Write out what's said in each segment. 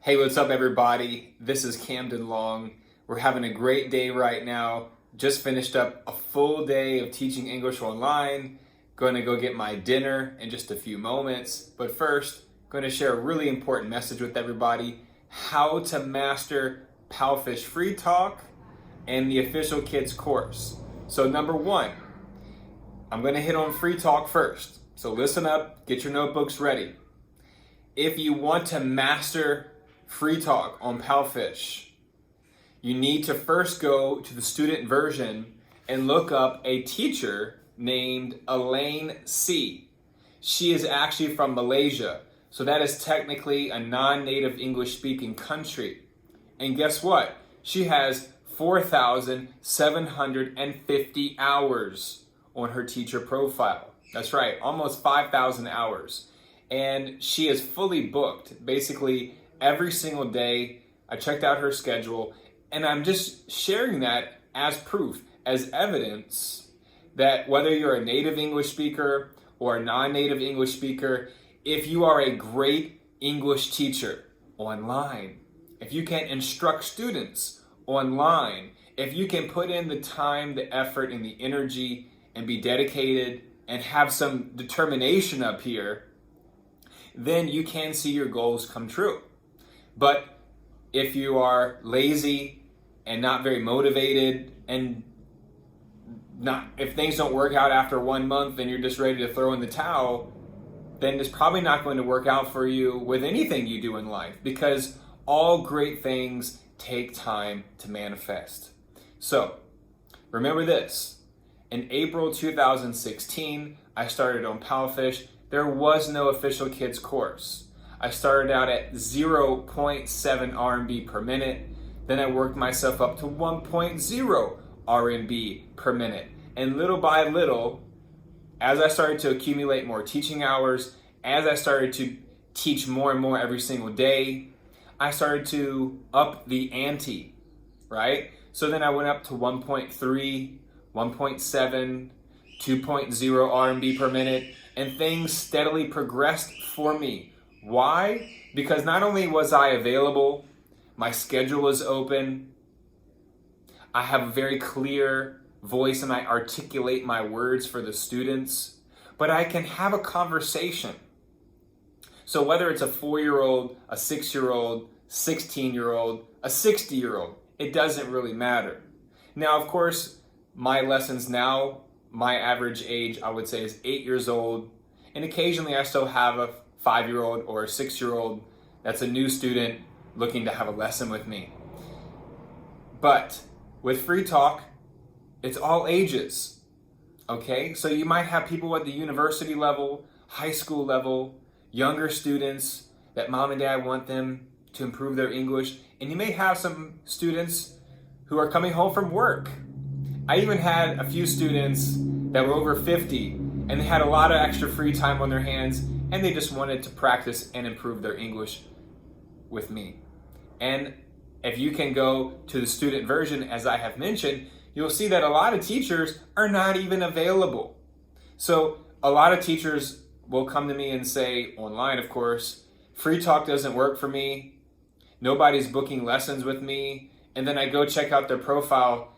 Hey, what's up, everybody? This is Camden Long. We're having a great day right now. Just finished up a full day of teaching English online. Going to go get my dinner in just a few moments. But first, going to share a really important message with everybody. How to master Palfish FreeTalk and the official kids course. So number one, I'm going to hit on FreeTalk first. So listen up, get your notebooks ready. If you want to master FreeTalk on Palfish, you need to first go to the student version and look up a teacher named Elaine C. She is actually from Malaysia, so that is technically a non-native English speaking country. And guess what? She has 4,750 hours on her teacher profile. That's right, almost 5,000 hours. And she is fully booked, basically every single day. I checked out her schedule, and I'm just sharing that as proof, as evidence that whether you're a native English speaker or a non-native English speaker, if you are a great English teacher online, if you can instruct students online, if you can put in the time, the effort, and the energy and be dedicated and have some determination up here, then you can see your goals come true. But if you are lazy and not very motivated, and if things don't work out after 1 month and you're just ready to throw in the towel, then it's probably not going to work out for you with anything you do in life, because all great things take time to manifest. So remember this. In April 2016, I started on Palfish. There was no official kids course. I started out at 0.7 RMB per minute. Then I worked myself up to 1.0 RMB per minute. And little by little, as I started to accumulate more teaching hours, as I started to teach more and more every single day, I started to up the ante, right? So then I went up to 1.3, 1.7, 2.0 RMB per minute, and things steadily progressed for me. Why? Because not only was I available, my schedule was open, I have a very clear voice and I articulate my words for the students, but I can have a conversation. So whether it's a 4-year-old, a 6-year-old, 16-year-old, a 60-year-old, it doesn't really matter. Now, of course, my lessons now, my average age, I would say, is 8 years old. And occasionally I still have a 5-year-old or a 6-year-old that's a new student looking to have a lesson with me. But with FreeTalk, it's all ages, okay? So you might have people at the university level, high school level, younger students that mom and dad want them to improve their English. And you may have some students who are coming home from work. I even had a few students that were over 50 and they had a lot of extra free time on their hands and they just wanted to practice and improve their English with me. And if you can go to the student version, as I have mentioned, you'll see that a lot of teachers are not even available. So a lot of teachers will come to me and say, online of course, FreeTalk doesn't work for me, nobody's booking lessons with me, and then I go check out their profile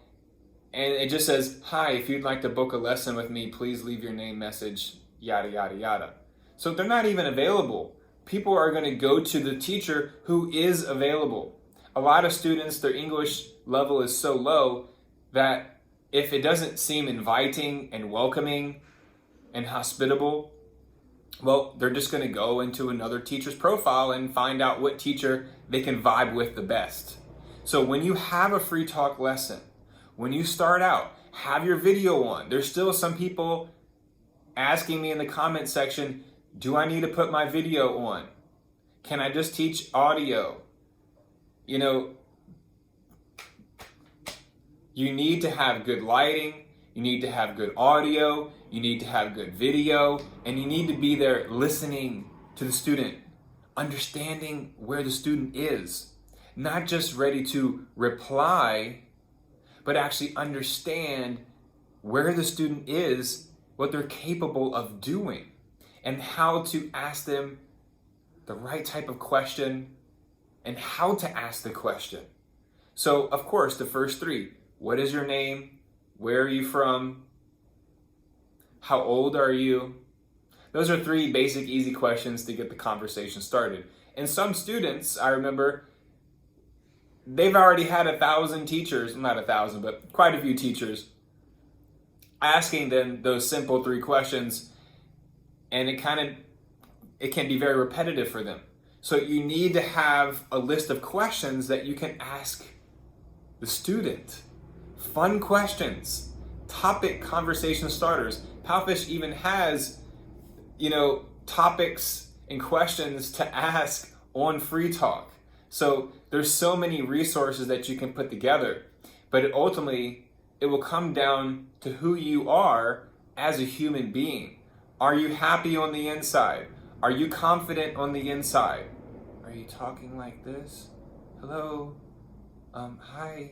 and it just says, hi, if you'd like to book a lesson with me, please leave your name, message, yada, yada, yada. So they're not even available. People are going to go to the teacher who is available. A lot of students, their English level is so low that if it doesn't seem inviting and welcoming and hospitable, well, they're just going to go into another teacher's profile and find out what teacher they can vibe with the best. So when you have a FreeTalk lesson, when you start out, have your video on. There's still some people asking me in the comment section, do I need to put my video on? Can I just teach audio? You know, you need to have good lighting, you need to have good audio, you need to have good video, and you need to be there listening to the student, understanding where the student is, not just ready to reply, but actually understand where the student is, what they're capable of doing, and how to ask them the right type of question and how to ask the question. So, of course, the first three: what is your name? Where are you from? How old are you? Those are three basic, easy questions to get the conversation started. And some students, I remember, they've already had 1,000 teachers, not 1,000, but quite a few teachers, asking them those simple three questions, and it can be very repetitive for them. So you need to have a list of questions that you can ask the student. Fun questions, topic conversation starters. Palfish even has, topics and questions to ask on FreeTalk. So there's so many resources that you can put together, but ultimately it will come down to who you are as a human being. Are you happy on the inside? Are you confident on the inside? Are you talking like this? Hello? Hi.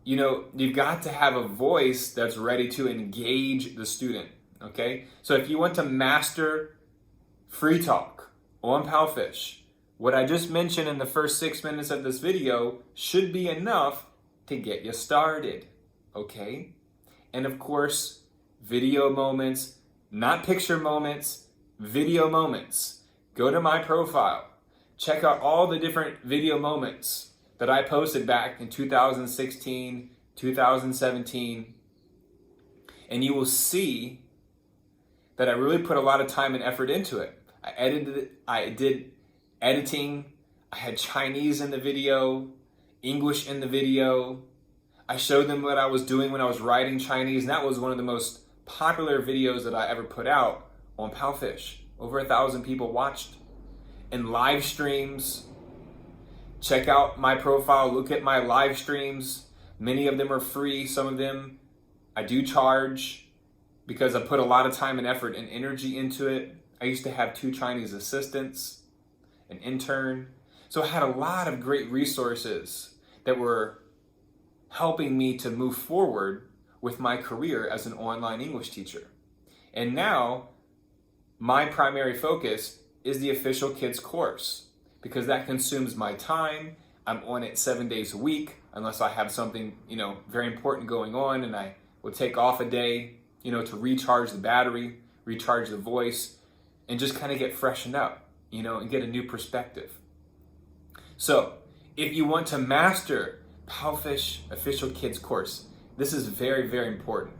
You've got to have a voice that's ready to engage the student, okay? So if you want to master FreeTalk on Palfish, what I just mentioned in the first 6 minutes of this video should be enough to get you started, okay? And of course, video moments, not picture moments, video moments. Go to my profile. Check out all the different video moments that I posted back in 2016, 2017, and you will see that I really put a lot of time and effort into it. I edited it, I did editing, I had Chinese in the video, English in the video. I showed them what I was doing when I was writing Chinese, and that was one of the most popular videos that I ever put out on Palfish. Over 1,000 people watched. And live streams. Check out my profile, look at my live streams. Many of them are free, some of them I do charge because I put a lot of time and effort and energy into it. I used to have 2 Chinese assistants, an intern. So I had a lot of great resources that were helping me to move forward with my career as an online English teacher. And now my primary focus is the official kids course because that consumes my time. I'm on it 7 days a week unless I have something, very important going on, and I will take off a day, to recharge the battery, recharge the voice, and just kind of get freshened up, and get a new perspective. So if you want to master Palfish official kids course, this is very, very important.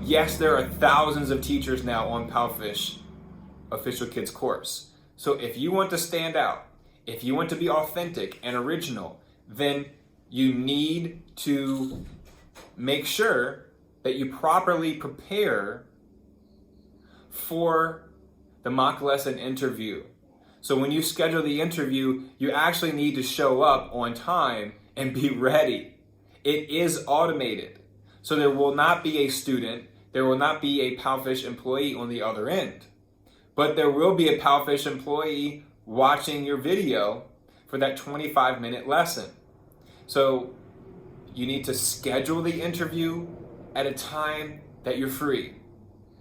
Yes, there are thousands of teachers now on Palfish official kids course. So if you want to stand out, if you want to be authentic and original, then you need to make sure that you properly prepare for the mock lesson interview. So when you schedule the interview, you actually need to show up on time and be ready. It is automated. So there will not be a student, there will not be a Palfish employee on the other end. But there will be a Palfish employee watching your video for that 25-minute lesson. So you need to schedule the interview at a time that you're free.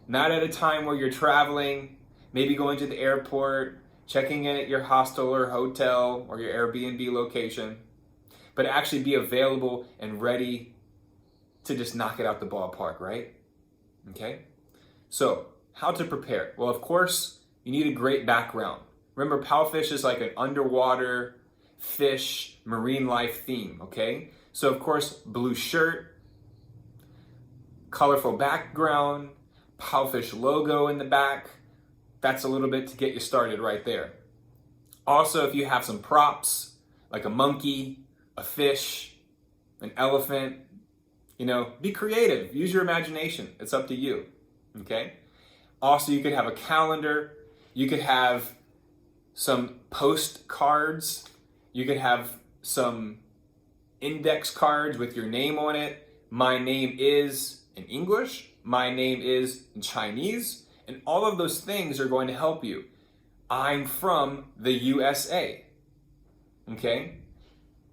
Not at a time where you're traveling, maybe going to the airport, checking in at your hostel or hotel or your Airbnb location, but actually be available and ready to just knock it out the ballpark, right? Okay? So, how to prepare? Well, of course, you need a great background. Remember, Palfish is like an underwater fish, marine life theme, okay? So, of course, blue shirt, colorful background, Palfish logo in the back. That's a little bit to get you started right there. Also, if you have some props, like a monkey, a fish, an elephant, be creative. Use your imagination. It's up to you, okay? Also, you could have a calendar. You could have some postcards. You could have some index cards with your name on it. My name is in English. My name is in Chinese. And all of those things are going to help you. I'm from the USA. Okay?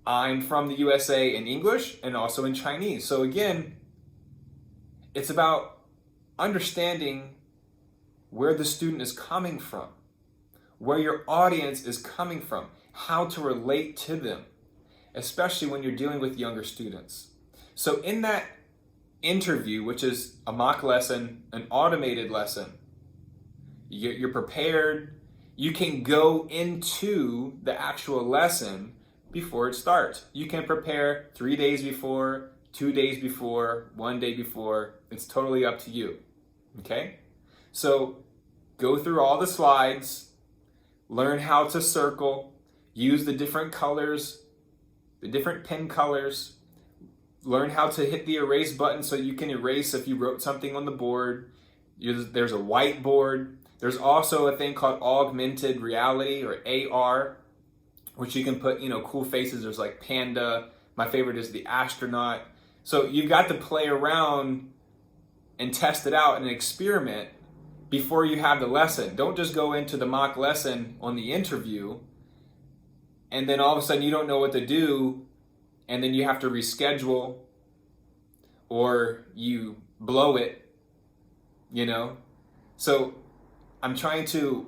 I'm from the USA in English and also in Chinese. So again, it's about understanding where the student is coming from. where your audience is coming from, how to relate to them, especially when you're dealing with younger students. So in that interview, which is a mock lesson, an automated lesson, you're prepared. You can go into the actual lesson before it starts. You can prepare 3 days before, 2 days before, 1 day before. It's totally up to you. Okay? So go through all the slides, learn how to circle, use the different colors, the different pen colors, learn how to hit the erase button so you can erase if you wrote something on the board. There's a whiteboard. There's also a thing called augmented reality, or AR, which you can put, cool faces. There's like panda. My favorite is the astronaut. So you've got to play around and test it out and experiment before you have the lesson. Don't just go into the mock lesson on the interview and then all of a sudden you don't know what to do, and then you have to reschedule or you blow it, So I'm trying to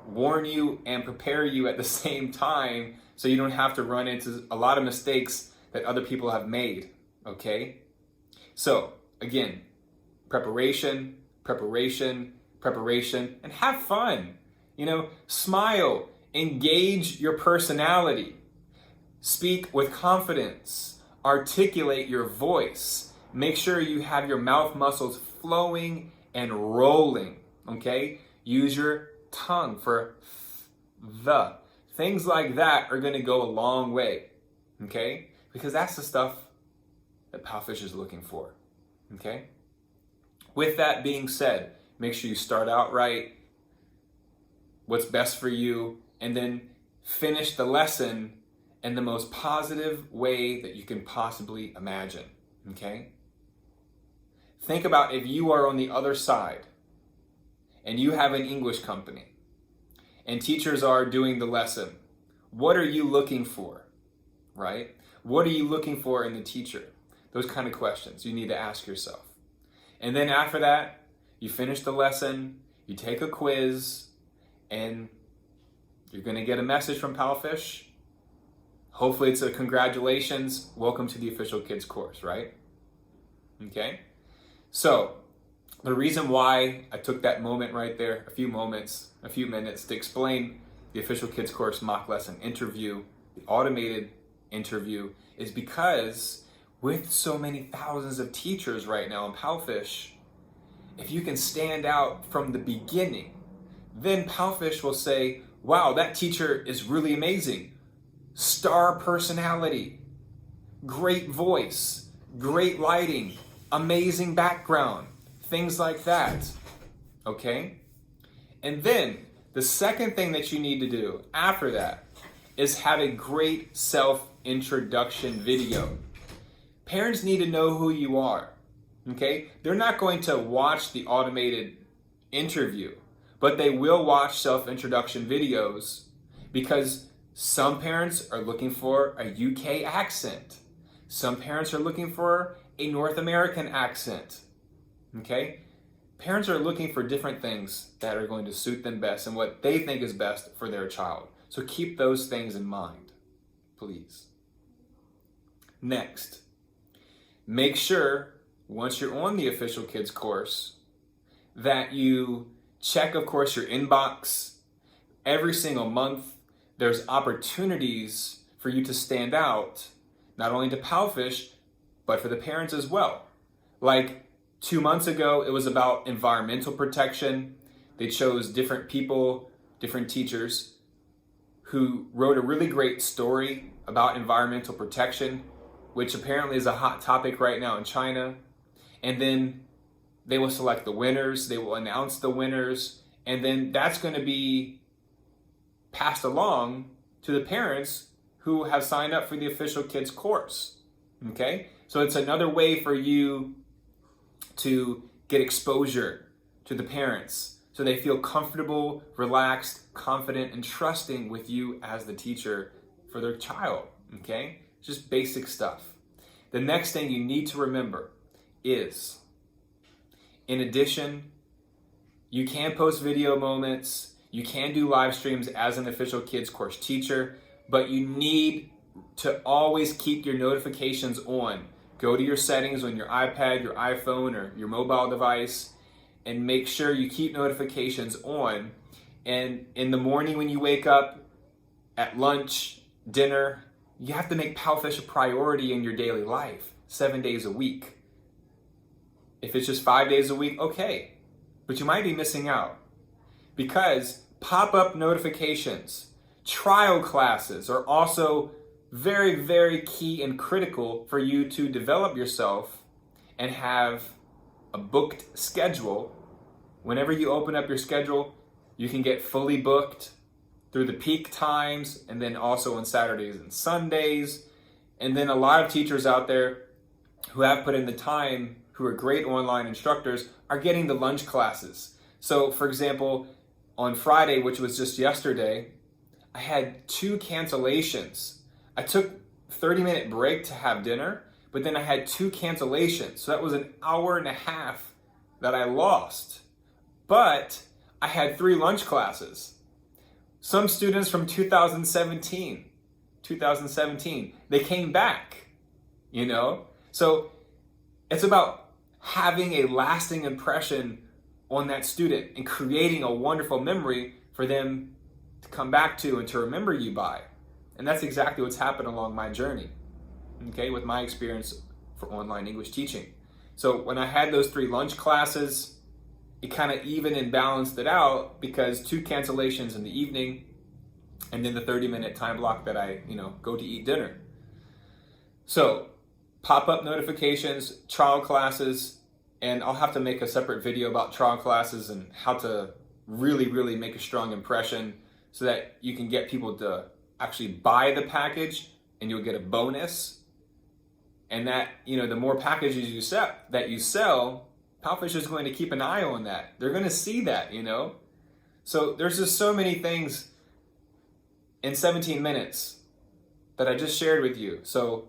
warn you and prepare you at the same time so you don't have to run into a lot of mistakes that other people have made, okay? So again, preparation, and have fun. Smile, engage your personality, speak with confidence, articulate your voice, make sure you have your mouth muscles flowing and rolling, okay? Use your tongue for the. Things like that are going to go a long way, okay? Because that's the stuff that Palfish is looking for, okay? With that being said, make sure you start out right, what's best for you, and then finish the lesson in the most positive way that you can possibly imagine, okay? Think about if you are on the other side and you have an English company and teachers are doing the lesson. What are you looking for, right? What are you looking for in the teacher? Those kind of questions you need to ask yourself. And then after that, you finish the lesson, you take a quiz, and you're going to get a message from Palfish. Hopefully it's a congratulations, welcome to the Official Kids course, right? Okay? So, the reason why I took that moment right there, a few minutes to explain the Official Kids course mock lesson interview, the automated interview, is because with so many thousands of teachers right now in Palfish, if you can stand out from the beginning, then Palfish will say, wow, that teacher is really amazing. Star personality, great voice, great lighting, amazing background, things like that, okay? And then the second thing that you need to do after that is have a great self-introduction video. Parents need to know who you are, okay? They're not going to watch the automated interview, but they will watch self-introduction videos because some parents are looking for a UK accent. Some parents are looking for a North American accent, okay? Parents are looking for different things that are going to suit them best and what they think is best for their child. So keep those things in mind, please. Next, make sure once you're on the Official Kids course that you check, of course, your inbox. Every single month, there's opportunities for you to stand out, not only to Palfish, but for the parents as well. Like 2 months ago, it was about environmental protection. They chose different people, different teachers, who wrote a really great story about environmental protection, which apparently is a hot topic right now in China. And then they will select the winners, they will announce the winners, and then that's going to be passed along to the parents who have signed up for the Official Kids course, okay? So it's another way for you to get exposure to the parents so they feel comfortable, relaxed, confident, and trusting with you as the teacher for their child, okay? Just basic stuff. The next thing you need to remember is, in addition, you can post video moments, You can do live streams as an official kids course teacher, but you need to always keep your notifications on. Go to your settings on your iPad, your iPhone, or your mobile device, and make sure you keep notifications on. And in the morning when you wake up, at lunch, dinner, you have to make Palfish a priority in your daily life, 7 days a week. If it's just 5 days a week, okay, but you might be missing out, because pop-up notifications, trial classes are also very, very key and critical for you to develop yourself and have a booked schedule. Whenever you open up your schedule, you can get fully booked through the peak times, and then also on Saturdays and Sundays. And then a lot of teachers out there who have put in the time, who are great online instructors, are getting the lunch classes. So for example, on Friday, which was just yesterday, I had 2 cancellations. I took a 30-minute break to have dinner, but then I had 2 cancellations. So that was an hour and a half that I lost. But I had 3 lunch classes. Some students from 2017, they came back, you know? So it's about having a lasting impression on that student and creating a wonderful memory for them to come back to and to remember you by. And that's exactly what's happened along my journey, okay, with my experience for online English teaching. So when I had those 3 lunch classes, it kind of even and balanced it out, because 2 cancellations in the evening and then the 30-minute time block that I, go to eat dinner. So pop-up notifications, trial classes, and I'll have to make a separate video about trial classes and how to really, really make a strong impression so that you can get people to actually buy the package and you'll get a bonus. And that, the more packages you sell, Palfish is going to keep an eye on that. They're going to see that, So there's just so many things in 17 minutes that I just shared with you. So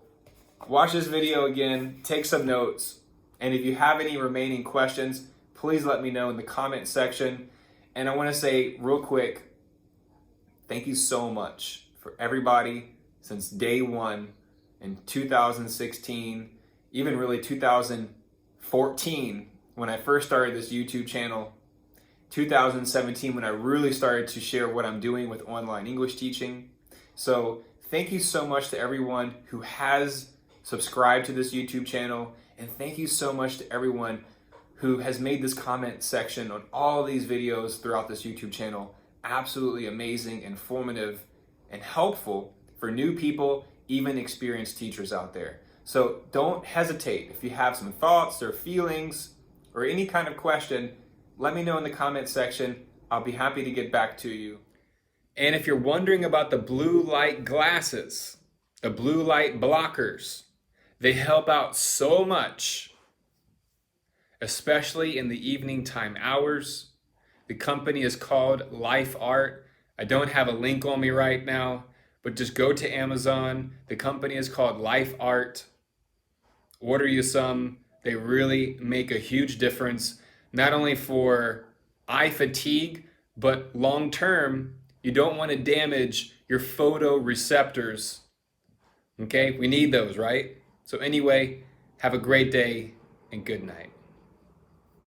watch this video again, take some notes, and if you have any remaining questions, please let me know in the comment section. And I want to say real quick, thank you so much for everybody since day one in 2016, even really 2014 when I first started this YouTube channel, 2017 when I really started to share what I'm doing with online English teaching. So thank you so much to everyone who has subscribed to this YouTube channel, and thank you so much to everyone who has made this comment section on all of these videos throughout this YouTube channel absolutely amazing, informative, and helpful for new people, even experienced teachers out there. So don't hesitate. If you have some thoughts or feelings or any kind of question, let me know in the comment section. I'll be happy to get back to you. And if you're wondering about the blue light glasses, the blue light blockers, they help out so much, especially in the evening time hours. The company is called Life Art. I don't have a link on me right now, but just go to Amazon. The company is called Life Art. Order you some. They really make a huge difference, not only for eye fatigue, but long term, you don't want to damage your photoreceptors. Okay, we need those, right? So anyway, have a great day and good night.